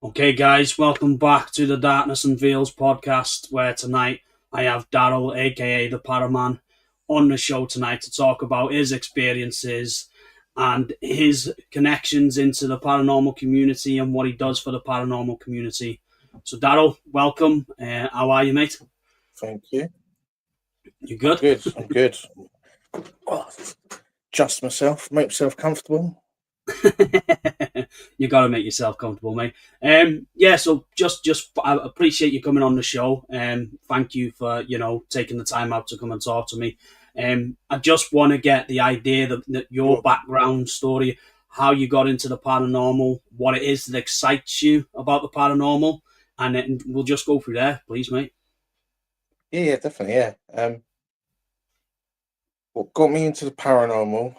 Okay, guys, welcome back to the Darkness and Veils podcast, where tonight I have Daryl, aka the ParaMan, on the show tonight to talk about his experiences and his connections into the paranormal community and what he does for the paranormal community. So, Daryl, welcome. How are you, mate? Thank you. You I'm good? good. I'm good. Oh, adjust myself, make myself comfortable. You got to make yourself comfortable, mate. So just I appreciate you coming on the show. Thank you for taking the time out to come and talk to me. I just want to get the idea that your Sure. background story, how you got into the paranormal, what it is that excites you about the paranormal, and then we'll just go through there, please, mate. Yeah, definitely. Yeah. What got me into the paranormal?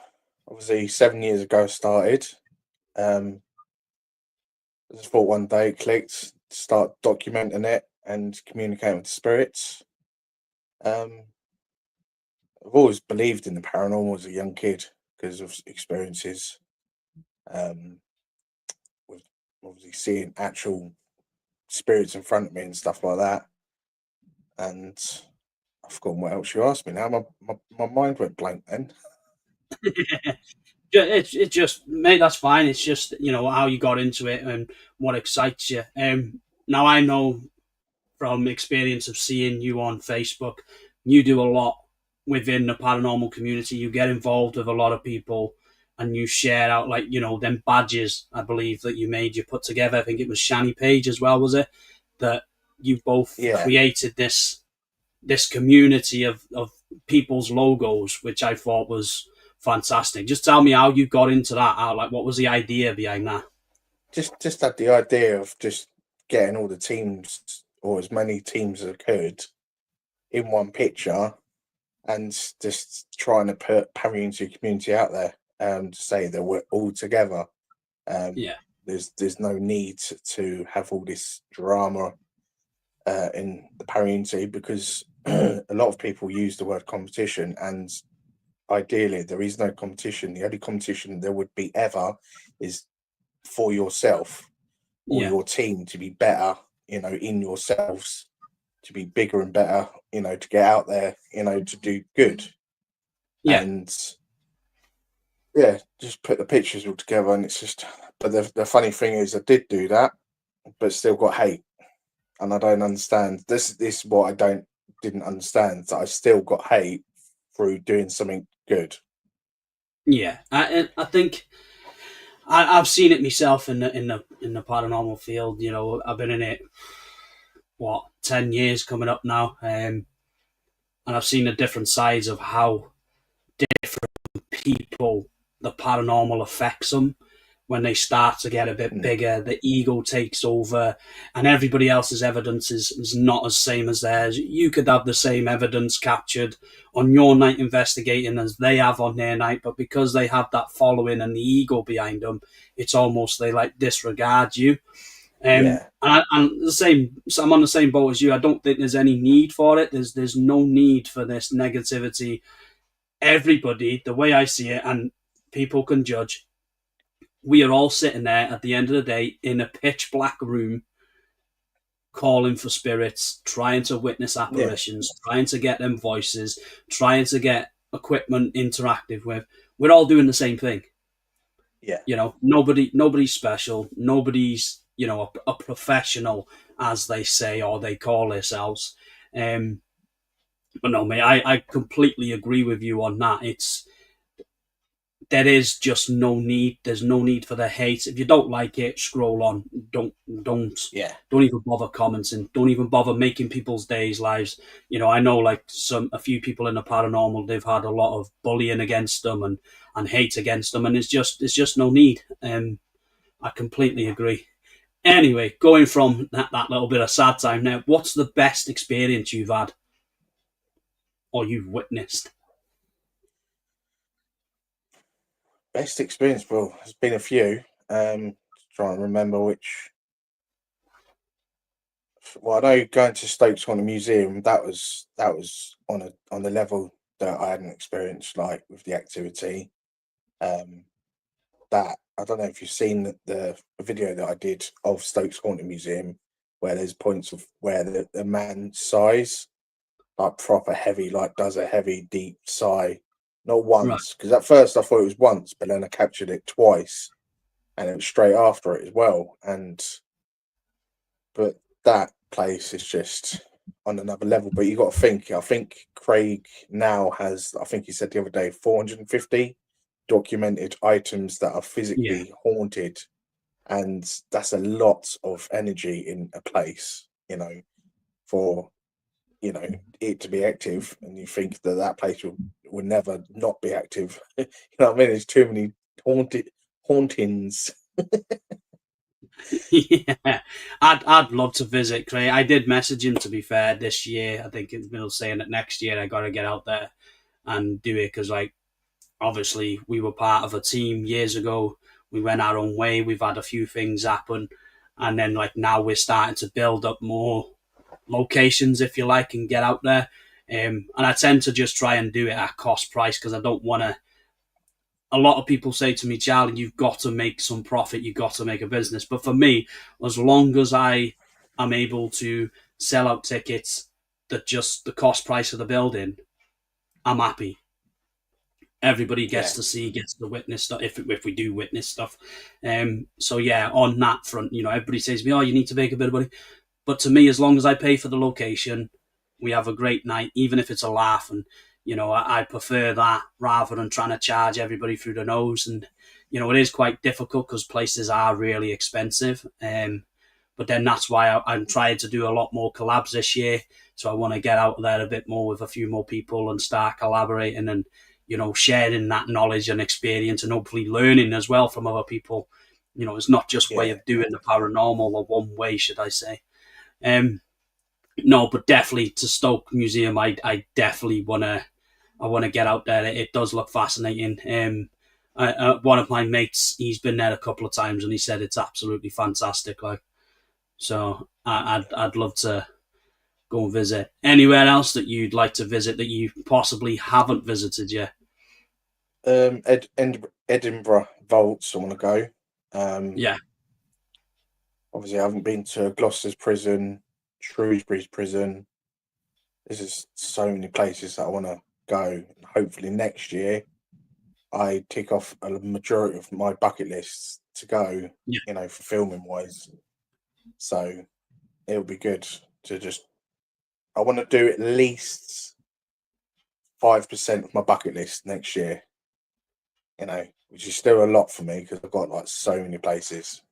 Obviously, 7 years ago, I started. I just thought one day it clicked, start documenting it and communicating with the spirits. Um, I've always believed in the paranormal as a young kid because of experiences. Um, with obviously seeing actual spirits in front of me and stuff like that. And I've forgotten what else you asked me now. My mind went blank then. It's just, mate, that's fine. It's just how you got into it and what excites you. Now I know from experience of seeing you on Facebook, you do a lot within the paranormal community. You get involved with a lot of people and you share out, like, them badges, I believe, that you made, you put together. I think it was Shani Page as well, was it? That you both Yeah, created this community of people's logos, which I thought was fantastic. Just tell me how you got into that. Like, what was the idea behind that? just had the idea of just getting all the teams or as many teams as I could in one picture and just trying to put Parry community out there to say that we're all together. Um, Yeah, there's no need to have all this drama in the Parry because a lot of people use the word competition, and ideally there is no competition. The only competition there would be ever is for yourself or yeah, your team to be better, in yourselves, to be bigger and better, to get out there, to do good. yeah. And yeah, just put the pictures all together. And it's just, but the funny thing is, I did do that, but still got hate. And I don't understand. This is what I didn't understand, that I still got hate through doing something good. Yeah, I think I've seen it myself in the paranormal field. I've been in it 10 years coming up now, and I've seen the different sides of how different people the paranormal affects them. When they start to get a bit Mm, bigger, the ego takes over, and everybody else's evidence is not as same as theirs. You could have the same evidence captured on your night investigating as they have on their night, but because they have that following and the ego behind them, it's almost they like disregard you. yeah, And the same, so I'm on the same boat as you. I don't think there's any need for it. There's no need for this negativity. Everybody, the way I see it, and people can judge, we are all sitting there at the end of the day in a pitch black room calling for spirits, trying to witness yeah, apparitions, trying to get them voices, trying to get equipment interactive with. We're all doing the same thing. yeah. Nobody's special. Nobody's a professional, as they say or they call themselves. Um, but no, mate, I completely agree with you on that. There is just no need. There's no need for the hate. If you don't like it, scroll on. Don't don't Yeah, don't even bother commenting. Don't even bother making people's days, lives. I know like a few people in the paranormal. They've had a lot of bullying against them and hate against them, and it's just no need. I completely agree. Anyway, going from that little bit of sad time now, what's the best experience you've had or you've witnessed? best experience. Well, there's been a few. Trying to remember which. Well, I know going to Stokes on a museum, that was on the level that I hadn't experienced, like with the activity. Um, that I don't know if you've seen the video that I did of Stokes Haunted Museum, where there's points of where the man sighs, like proper heavy, like does a heavy, deep sigh. Not Right. once, because at first I thought it was once, but then I captured it twice, and it was straight after it as well. But that place is just on another level. But you got to think. I think Craig now has. I think he said the other day 450 documented items that are Yeah. physically haunted, and that's a lot of energy in a place. For it to be active, and you think that that place will never not be active. You know what I mean? There's too many hauntings. Yeah, I'd love to visit Craig. I did message him, to be fair, this year. I think it's been saying that next year I got to get out there and do it because, like, obviously we were part of a team years ago. We went our own way. We've had a few things happen, and then like now we're starting to build up more locations, if you like, and get out there. And I tend to just try and do it at cost price because I don't want to. A lot of people say to me, Charlie, you've got to make some profit, you've got to make a business. But for me, as long as I am able to sell out tickets that just the cost price of the building, I'm happy. Everybody Yeah, gets to see, gets to witness stuff if we do witness stuff. So yeah, on that front, everybody says to me, "Oh, you need to make a bit of money." But to me, as long as I pay for the location, we have a great night, even if it's a laugh. And, I prefer that rather than trying to charge everybody through the nose. And, it is quite difficult because places are really expensive. But then that's why I'm trying to do a lot more collabs this year. So I want to get out there a bit more with a few more people and start collaborating and, sharing that knowledge and experience and hopefully learning as well from other people. It's not just way yeah. of doing the paranormal or one way, should I say. Um, no, but definitely to Stoke Museum, I definitely I wanna get out there. It does look fascinating. One of my mates, he's been there a couple of times, and he said it's absolutely fantastic. Like, so I'd love to go and visit. Anywhere else that you'd like to visit that you possibly haven't visited yet? Edinburgh Vaults, I want to go. Yeah, Obviously, I haven't been to Gloucester's prison, Shrewsbury's prison. There's just so many places that I want to go. Hopefully, next year I tick off a majority of my bucket lists to go. yeah, For filming wise, so it'll be good to just. I want to do at least 5% of my bucket list next year. Which is still a lot for me because I've got like so many places.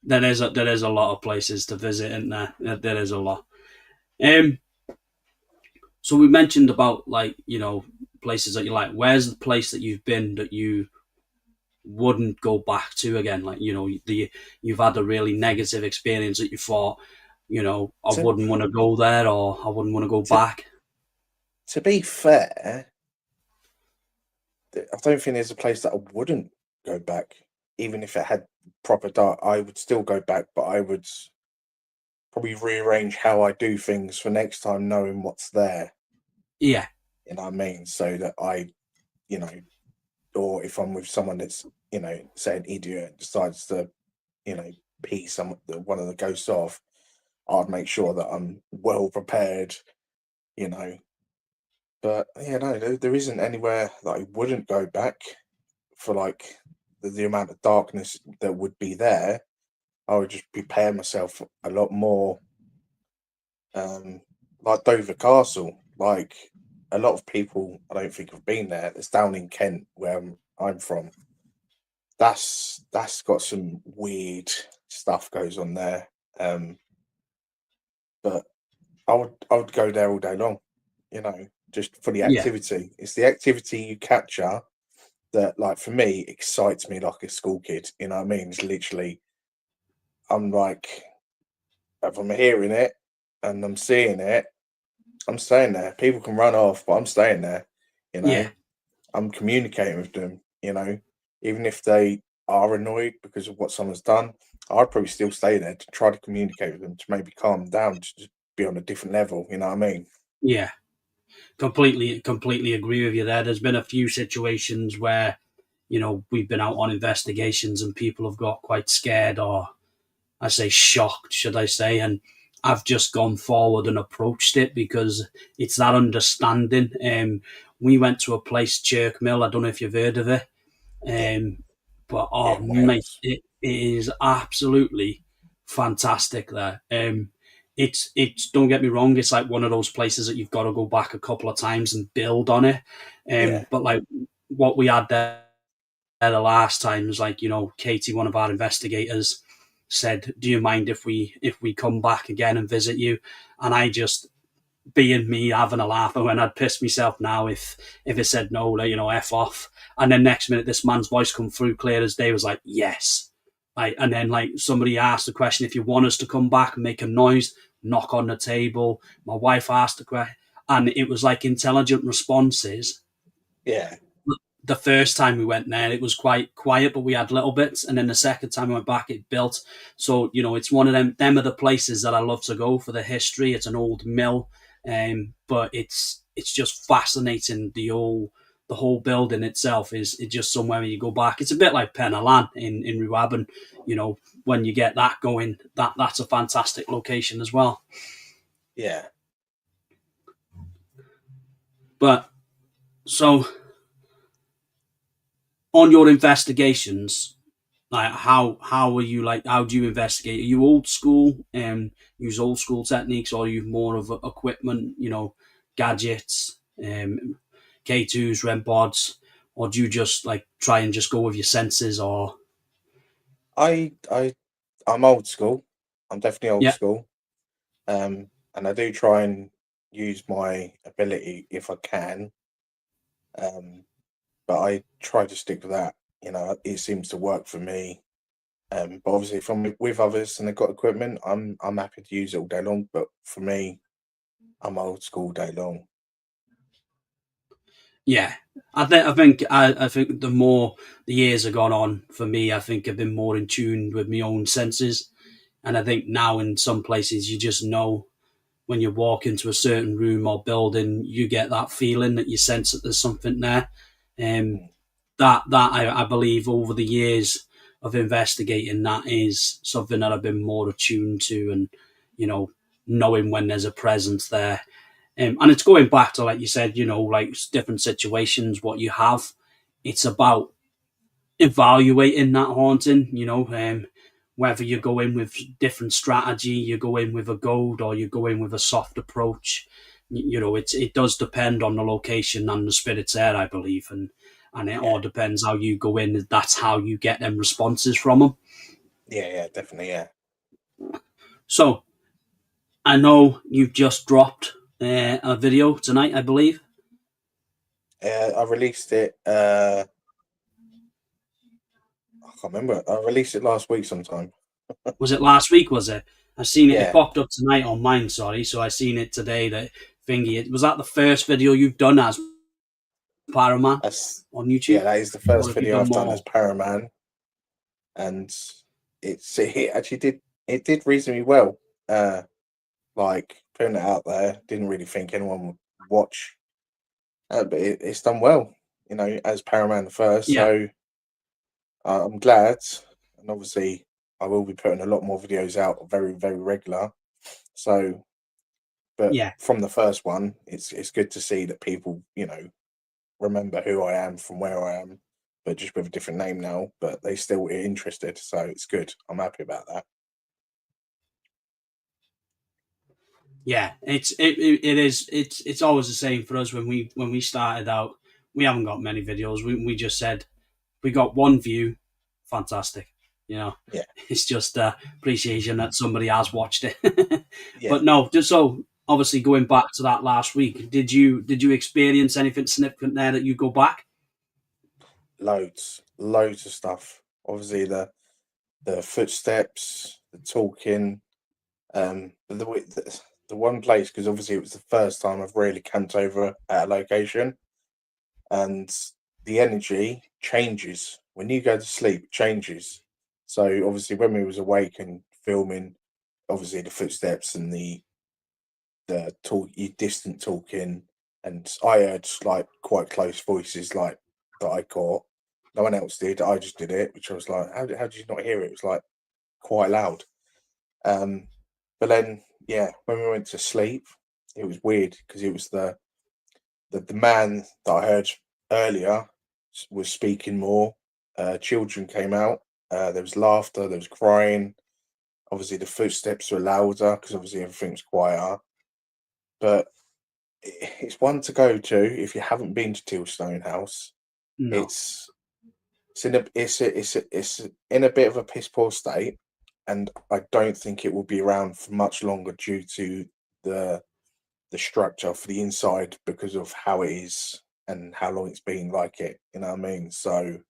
there is a lot of places to visit, isn't there? There is a lot. Um, so we mentioned about like places that you like. Where's the place that you've been that you wouldn't go back to again? Like you've had a really negative experience that you thought I To wouldn't want to go there or I wouldn't want to go to back. to be fair, I don't think there's a place that I wouldn't go back, even if it had proper dark. I would still go back, but I would probably rearrange how I do things for next time, knowing what's there. Yeah, You know what I mean? So that you know, or if I'm with someone that's, say an idiot decides to, you know, pee one of the ghosts off, I'd make sure that I'm well prepared. You know, but yeah, no, there isn't anywhere that I wouldn't go back for like the amount of darkness that would be there. I would just prepare myself a lot more. Um, like Dover Castle, like a lot of people I don't think have been there. It's down in Kent where I'm from. That's got some weird stuff goes on there. Um, but I would go there all day long, just for the yeah, activity. It's the activity you capture that, like, for me, excites me like a school kid. You know what I mean? It's literally, I'm like, if I'm hearing it and I'm seeing it, I'm staying there. People can run off, but I'm staying there. You yeah, know, I'm communicating with them. Even if they are annoyed because of what someone's done, I'd probably still stay there to try to communicate with them to maybe calm them down to just be on a different level. You know what I mean? yeah. Completely agree with you there. There's been a few situations where, we've been out on investigations and people have got quite scared, or I say shocked, should I say, and I've just gone forward and approached it because it's that understanding. We went to a place, Chirk Mill. I don't know if you've heard of it. Yeah, But yeah, oh in mate, Wales. it is absolutely fantastic there. It's don't get me wrong, it's like one of those places that you've got to go back a couple of times and build on it. Yeah, But like what we had there the last time was like, Katie, one of our investigators, said, "Do you mind if we come back again and visit you?" And I just, being me, having a laugh, and when I'd piss myself now if it said no, like, f off. And then next minute, this man's voice come through clear as day, was like, yes. Like, and then like somebody asked the question, if you want us to come back and make a noise, knock on the table. My wife asked the question, and it was like intelligent responses. yeah, The first time we went there, it was quite quiet, but we had little bits. And then the second time we went back, it built. So, it's one of them are the places that I love to go for the history. It's an old mill, but it's just fascinating. The whole building itself is it's just somewhere where you go back. It's a bit like Pennalan in Ruaben. When you get that going, that's a fantastic location as well. yeah. But so on your investigations, like how are you, like, how do you investigate? Are you old school and use old school techniques, or are you more of equipment, gadgets, K2s, REM pods, or do you just like try and just go with your senses? Or I I I'm old school. I'm definitely old yeah, school. And I do try and use my ability if I can. Um, but I try to stick to that. It seems to work for me. But obviously, if I'm with others and they've got equipment, I'm happy to use it all day long. But for me, I'm old school day long. yeah. I think the more the years have gone on for me, I think I've been more in tune with my own senses, and I think now in some places you just know when you walk into a certain room or building, you get that feeling that you sense that there's something there. Um, Mm. that I believe over the years of investigating, that is something that I've been more attuned to, and you know, knowing when there's a presence there. And it's going back to, like you said, like different situations, what you have. It's about evaluating that haunting, whether you go in with different strategy, you go in with a goad, or you go in with a soft approach. It does depend on the location and the spirits there, I believe, and it Yeah, all depends how you go in. That's how you get them responses from them. yeah, yeah, definitely, yeah. So I know you've just dropped a video tonight, I believe. I released it. I can't remember. I released it last week sometime. Was it last week? Was it? I seen it. It Yeah, popped up tonight on mine. Sorry, so I seen it today. That thingy. Was that the first video you've done as ParaMan that's on YouTube, yeah. That is the or first have you video done I've done as more? ParaMan, and it actually did reasonably well. Uh, like putting it out there, didn't really think anyone would watch, but it's done well. As ParaMan the first, Yeah, so I'm glad. And obviously, I will be putting a lot more videos out, very very regular. So, but yeah, from the first one, it's good to see that people remember who I am from where I am, but just with a different name now. But they still are interested, so it's good. I'm happy about that. yeah. It's always the same for us when we started out. We haven't got many videos. We just said we got one view, fantastic. You know, Yeah, it's just appreciation that somebody has watched it. yeah, But no, just so obviously going back to that last week, did you experience anything significant there that you go back? loads of stuff. Obviously, the footsteps, the talking. But the one place, because obviously it was the first time I've really camped over at a location, and the energy changes when you go to sleep. It changes. So obviously, when we was awake and filming, obviously the footsteps and the talk, you distant talking. and I heard like quite close voices like that I caught. No one else did. I just did it, which I was like, how did you not hear it? It was like quite loud. Um, but then, yeah, when we went to sleep, it was weird because it was the man that I heard earlier was speaking more. Children came out. There was laughter. There was crying. Obviously, the footsteps were louder because obviously everything was quieter. But it's one to go to if you haven't been to Tealstone House. No. It's it's in a bit of a piss poor state, and I don't think it will be around for much longer due to the the structure for the inside because of how it is and how long it's been like it. You know what I mean? So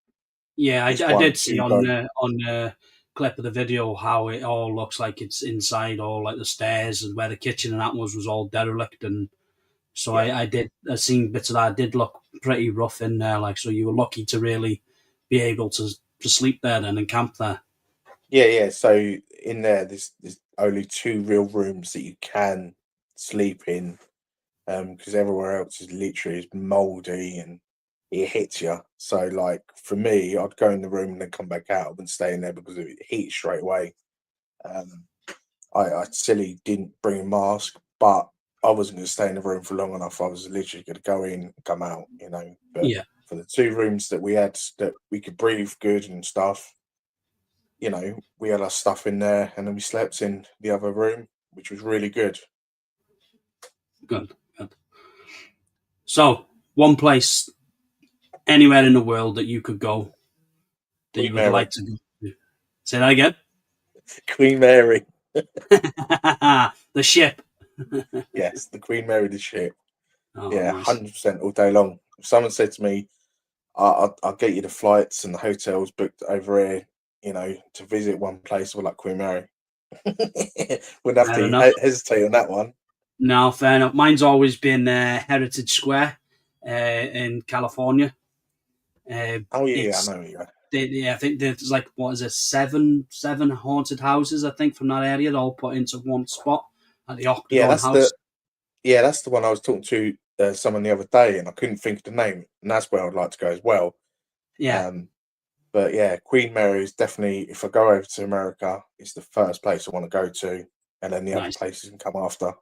Yeah, it's I one did see to go. on the clip of the video how it all looks like it's inside, all like the stairs and where the kitchen and that was all derelict, and so Yeah, I seen bits of that. It did look pretty rough in there, like, so you were lucky to really be able to sleep there then and camp there. yeah. So in there, there's only two real rooms that you can sleep in, because everywhere else is literally is mouldy and it hits you. So like for me, I'd go in the room and then come back out and stay in there because it heats straight away. Um, I silly didn't bring a mask, but I wasn't going to stay in the room for long enough. I was literally going to go in, and come out, you know. But Yeah, for the two rooms that we had that we could breathe good and stuff, you know, we had our stuff in there, and then we slept in the other room, which was really good. good, good. So, one place anywhere in the world that you could go that you Queen would Mary, like to go to. Say that again. Queen Mary, The ship. yes, the Queen Mary, the ship. Oh, Yeah, nice. 100% all day long. If someone said to me, I'll get you the flights and the hotels booked over here, you know, to visit one place, we're like Queen Mary. Wouldn't have Fair to enough. hesitate on that one. No, fair enough. Mine's always been Heritage Square in California. Oh yeah, I It's know you. yeah, I think there's like, what is it, seven haunted houses, I think, from that area, all put into one spot at the Yeah, Octagon House. that's the one I was talking to someone the other day, and I couldn't think of the name, and that's where I'd like to go as well. Yeah, Um, but yeah, Queen Mary is definitely, if I go over to America, it's the first place I want to go to, and then the other nice. places can come after.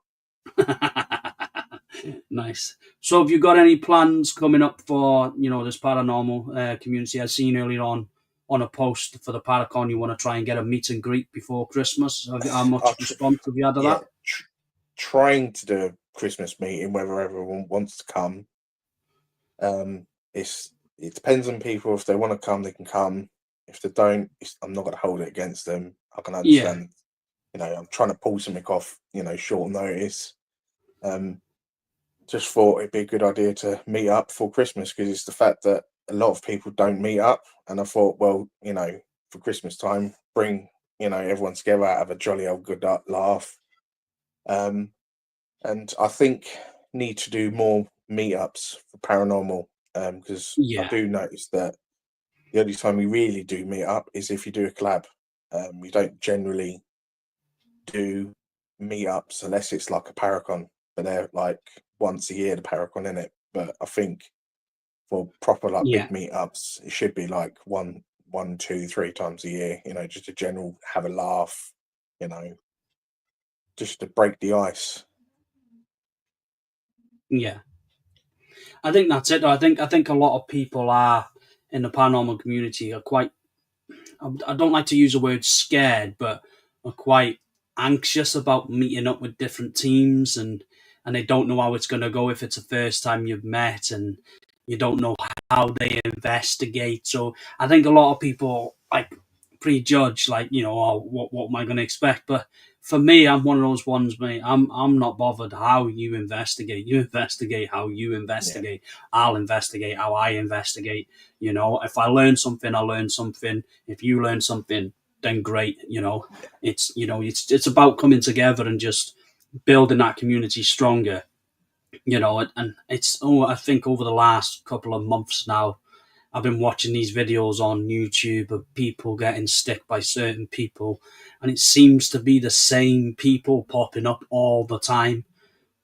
Nice. So, have you got any plans coming up for this paranormal community? I seen earlier on a post for the Paracon you want to try and get a meet and greet before Christmas. How I'll much response have you had to yeah, that? trying to do a Christmas meeting, whether everyone wants to come. It depends on people. If they want to come, they can come. If they don't, I'm not going to hold it against them. I can Yeah, understand. You know, I'm trying to pull something off. You know, short notice. Um, just thought it'd be a good idea to meet up for Christmas because it's the fact that a lot of people don't meet up, and I thought, well, you know, for Christmas time, bring everyone together, have a jolly old good laugh. Um, and I think need to do more meetups for paranormal because I yeah, do notice that the only time we really do meet up is if you do a collab. We don't generally do meetups unless it's like a Paracon, but they're like once a year, the Paracon in it. But I think for proper like yeah, big meetups, it should be like one, two, three times a year. You know, just a general have a laugh. You know, just to break the ice. yeah. I think that's it. I think a lot of people are in the paranormal community are quite. I don't like to use the word scared, but are quite anxious about meeting up with different teams, and they don't know how it's going to go if it's the first time you've met, and you don't know how they investigate. So I think a lot of people like prejudge, like, oh, what am I going to expect? But for me, I'm one of those ones, mate. I'm not bothered how you investigate. You investigate how you Yeah, investigate. I'll investigate how I investigate. If I learn something, I learn something. If you learn something, then great. yeah, It's about coming together and just building that community stronger. And it's, I think over the last couple of months now, I've been watching these videos on YouTube of people getting stick by certain people, and it seems to be the same people popping up all the time.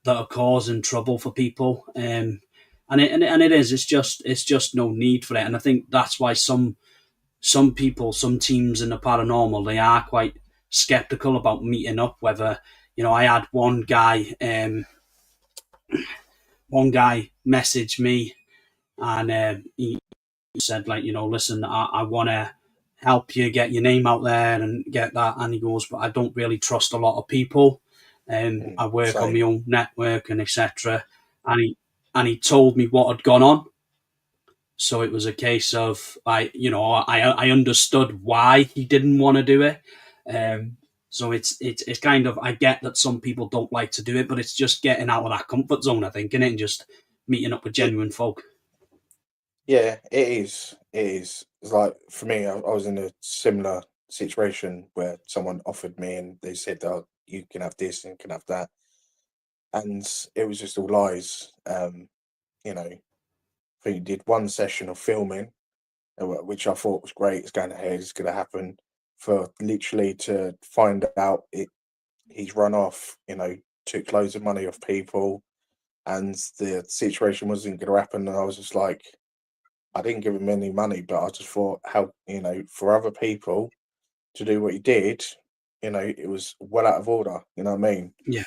that are causing trouble for people. And it is. It's just no need for it. And I think that's why some people, some teams in the paranormal, they are quite skeptical about meeting up. Whether, I had one guy message me, and he said, like, listen, I want to help you get your name out there and get that. And he goes, but I don't really trust a lot of people. I work on my Same. own network and etc. And he told me what had gone on. So it was a case of I understood why he didn't want to do it. So it's kind of, I get that some people don't like to do it, but it's just getting out of that comfort zone, I think, innit? And just meeting up with genuine folk. Yeah, it is. It is. It's like for me, I was in a similar situation where someone offered me and they said, "Oh, you can have this and you can have that," and it was just all lies. I think did one session of filming, which I thought was great. It's going ahead. It's going to happen. For literally to find out he's run off. Took loads of money off people, and the situation wasn't going to happen. And I was just like, I didn't give him any money, but I just thought how, for other people to do what he did, it was well out of order. You know what I mean? Yeah,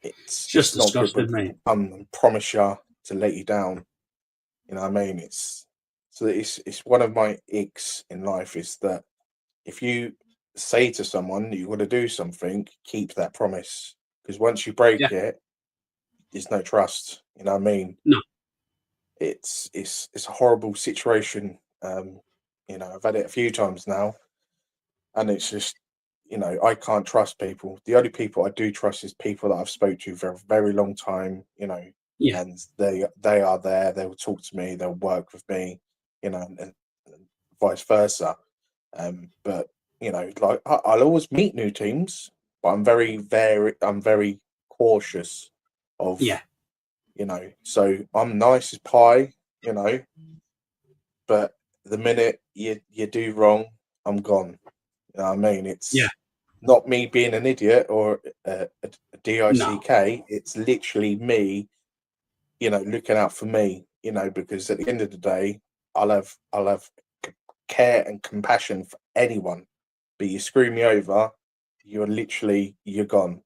It's just it's not good when disgusting, mate. people come and promise you to let you down. You know what I mean? It's one of my icks in life is that if you say to someone you want to do something, keep that promise. Because once you break Yeah, it, there's no trust. You know what I mean? no, It's a horrible situation. I've had it a few times now, and it's just I can't trust people. The only people I do trust is people that I've spoke to for a very long time. yeah, And they are there. They will talk to me. They'll work with me. And vice versa. But like I'll always meet new teams, but I'm very cautious of yeah, So I'm nice as pie, you know, but the minute you do wrong, I'm gone. You know what I mean? yeah, It's not me being an idiot or a no, DICK. It's literally me, looking out for me. Because at the end of the day, I'll have care and compassion for anyone. But you screw me over, you're gone.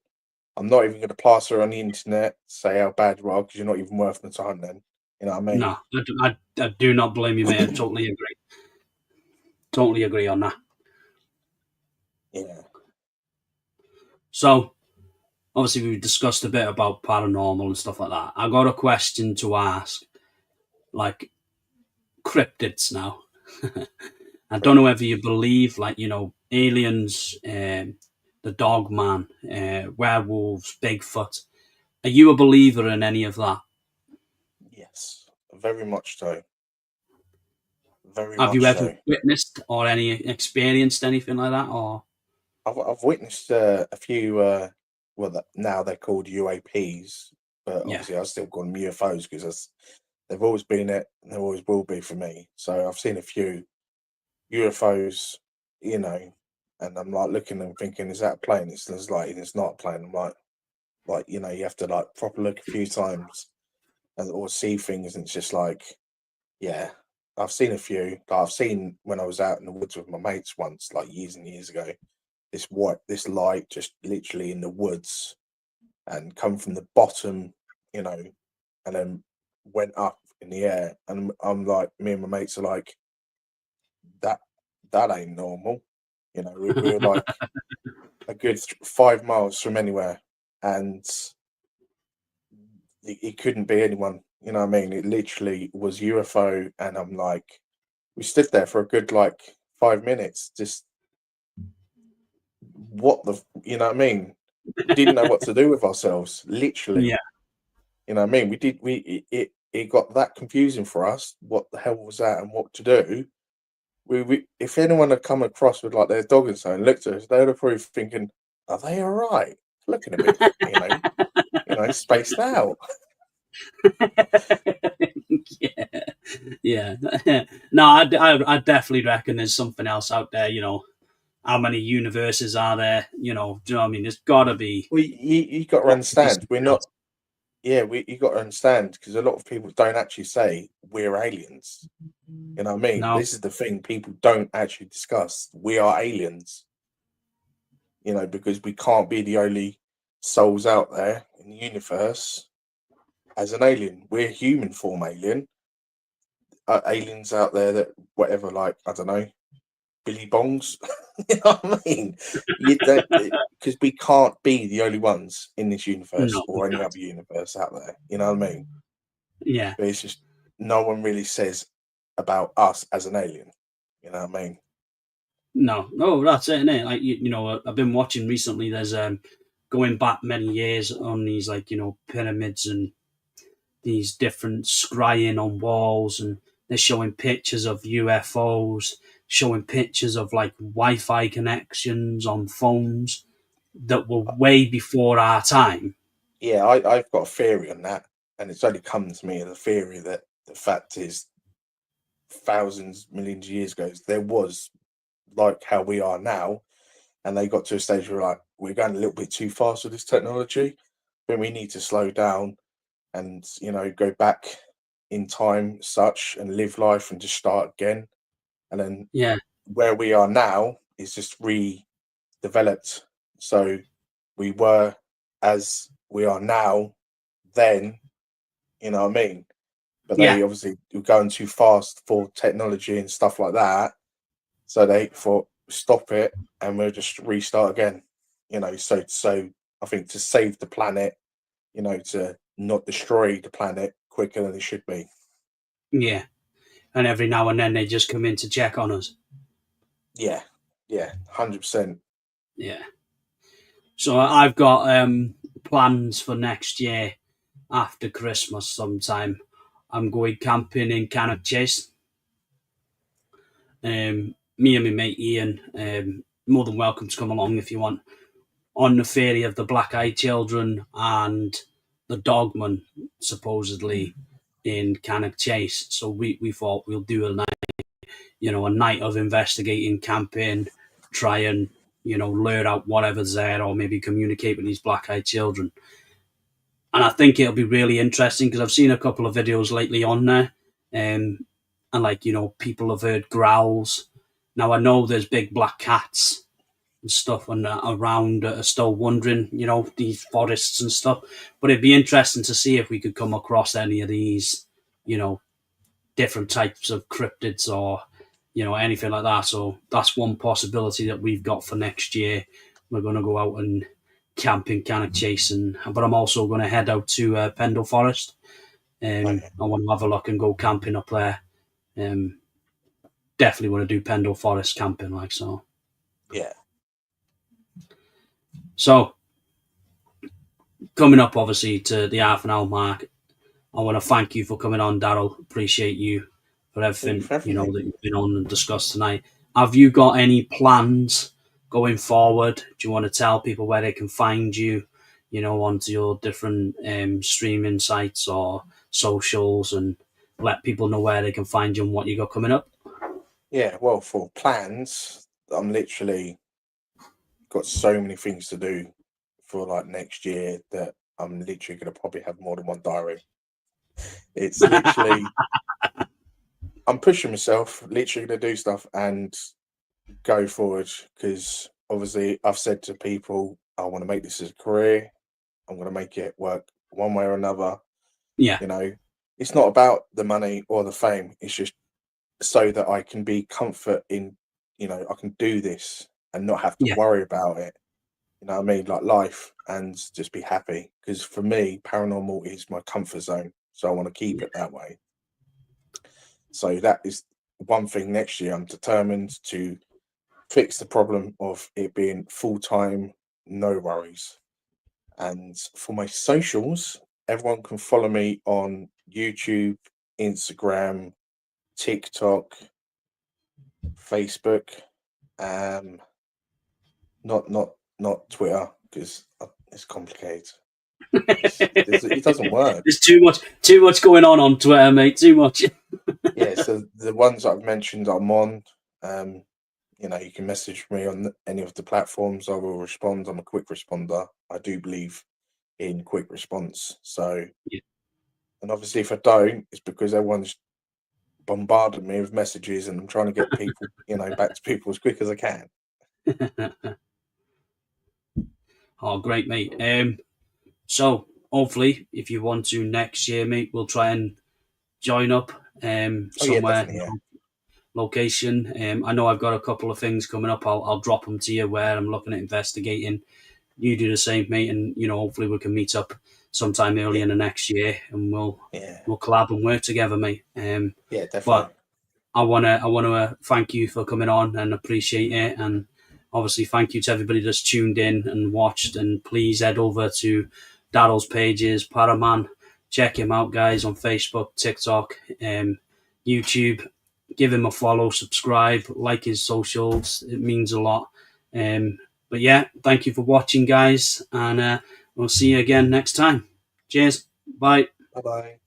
I'm not even going to plaster on the internet, say how bad you are, because you're not even worth the time then. You know what I no. mean? I do not blame you, mate. I totally agree. Totally agree on that. Yeah. So, obviously, we've discussed a bit about paranormal and stuff like that. I got a question to ask, like cryptids now. I don't know whether you believe, like, aliens, the dog man, werewolves, Bigfoot. Are you a believer in any of that? Yes. Very much so. Very Have you much ever so. witnessed or any experienced anything like that? Or I've witnessed a few. Now they're called UAPs, but yeah, obviously I still call them UFOs because they've always been it, and they always will be for me. So I've seen a few UFOs, you know, and I'm like looking and thinking, is that a plane? It's not a plane. I'm like you have to like proper look a few times and or see things, and it's just like, yeah. I've seen a few. I've seen when I was out in the woods with my mates once, like years and years ago. This light just literally in the woods and come from the bottom, you know, and then went up in the air. And I'm like, me and my mates are like, that that ain't normal. We were like a good 5 miles from anywhere, and it couldn't be anyone. You know what I mean? It literally was UFO, and I'm like, we stood there for a good like 5 minutes, just you know what I mean? Didn't know what to do with ourselves, literally. yeah. You know what I mean? It got that confusing for us. What the hell was that, and what to do? We if anyone had come across with like their dog and so and looked at us, they would have probably thinking, "Are they all right? Looking a bit, spaced out." Yeah, yeah. No, I definitely reckon there's something else out there. How many universes are there? Do you know what I mean? There's got to be Well, you got to something understand, we're not else. Yeah, you got to understand, because a lot of people don't actually say we're aliens. You know what I mean? No. This is the thing people don't actually discuss. We are aliens. You know, because we can't be the only souls out there in the universe as an alien. We're human form alien. Aliens out there that whatever, like, I don't know, Billy Bongs. You know what I mean? You don't, because we can't be the only ones in this universe No, we or any can't. other universe out there. You know what I mean? Yeah. But it's just no one really says about us as an alien. You know what I mean? No, that's it, innit? Like I've been watching recently. There's going back many years on these pyramids and these different scrying on walls, and they're showing pictures of UFOs, showing pictures of like Wi-Fi connections on phones that were way before our time. Yeah, I've got a theory on that, and it's only come to me as a theory that the fact is, thousands, millions of years ago, there was like how we are now, and they got to a stage where like we're going a little bit too fast with this technology, then we need to slow down and go back in time, such, and live life and just start again. And then Yeah, where we are now is just redeveloped. So we were as we are now then, you know what I mean? But yeah, they obviously were going too fast for technology and stuff like that. So they thought, stop it, and we'll just restart again. So I think to save the planet, to not destroy the planet quicker than it should be. yeah. And every now and then they just come in to check on us. Yeah, yeah, 100%. Yeah. So I've got plans for next year after Christmas sometime. I'm going camping in Cannock Chase. Me and my mate Ian, more than welcome to come along if you want. On the theory of the Black Eyed Children and the Dogman, supposedly in Cannock Chase. So we thought we'll do a night of investigating, camping, try and lure out whatever's there, or maybe communicate with these Black Eyed Children. And I think it'll be really interesting because I've seen a couple of videos lately on there, and people have heard growls. Now I know there's big black cats and stuff and around are still wandering, these forests and stuff. But it'd be interesting to see if we could come across any of these, you know, different types of cryptids or anything like that. So that's one possibility that we've got for next year. We're going to go out and camp in Cannock Chase, but I'm also going to head out to Pendle Forest. Oh, I yeah. want to have a look and go camping up there. Um, Definitely want to do Pendle Forest camping, like so. Yeah. So coming up, obviously, to the half an hour mark, I want to thank you for coming on, Daryl. Appreciate you for Thank you everything for having me. that you've been on and discussed tonight. Have you got any plans going forward? Do you want to tell people where they can find you? Onto your different streaming sites or socials, and let people know where they can find you and what you got coming up. Yeah, well, for plans, I'm literally got so many things to do for like next year that I'm literally going to probably have more than one diary. It's literally, I'm pushing myself, literally to do stuff and go forward, because obviously I've said to people, I want to make this as a career. I'm going to make it work one way or another. Yeah, You know, it's not about the money or the fame. It's just so that I can be comfort in, I can do this and not have to yeah, worry about it. You know what I mean? Like life, and just be happy. Because for me, paranormal is my comfort zone. So I want to keep yeah, it that way. So that is one thing next year. I'm determined to fix the problem of it being full time, no worries. And for my socials, everyone can follow me on YouTube, Instagram, TikTok, Facebook. Um, not Twitter, because it's complicated. It doesn't work. There's too much going on Twitter, mate. Too much. Yeah, so the ones I've mentioned, I'm on. Um, you can message me on any of the platforms. I will respond. I'm a quick responder. I do believe in quick response. So, Yeah. and obviously, if I don't, it's because everyone's bombarded me with messages, and I'm trying to get people, back to people as quick as I can. Oh, great, mate. So hopefully, if you want to next year, mate, we'll try and join up Oh yeah, somewhere, definitely, yeah, location. I know I've got a couple of things coming up. I'll drop them to you where I'm looking at investigating. You do the same, mate, and hopefully we can meet up sometime early yeah, in the next year, and yeah, we'll collab and work together, mate. yeah, definitely. But I wanna thank you for coming on and appreciate it, and obviously thank you to everybody that's tuned in and watched. And please head over to Daryl's pages, ParaMan. Check him out, guys, on Facebook, TikTok, YouTube. Give him a follow, subscribe, like his socials. It means a lot. But yeah, thank you for watching, guys, and we'll see you again next time. Cheers. Bye. Bye bye.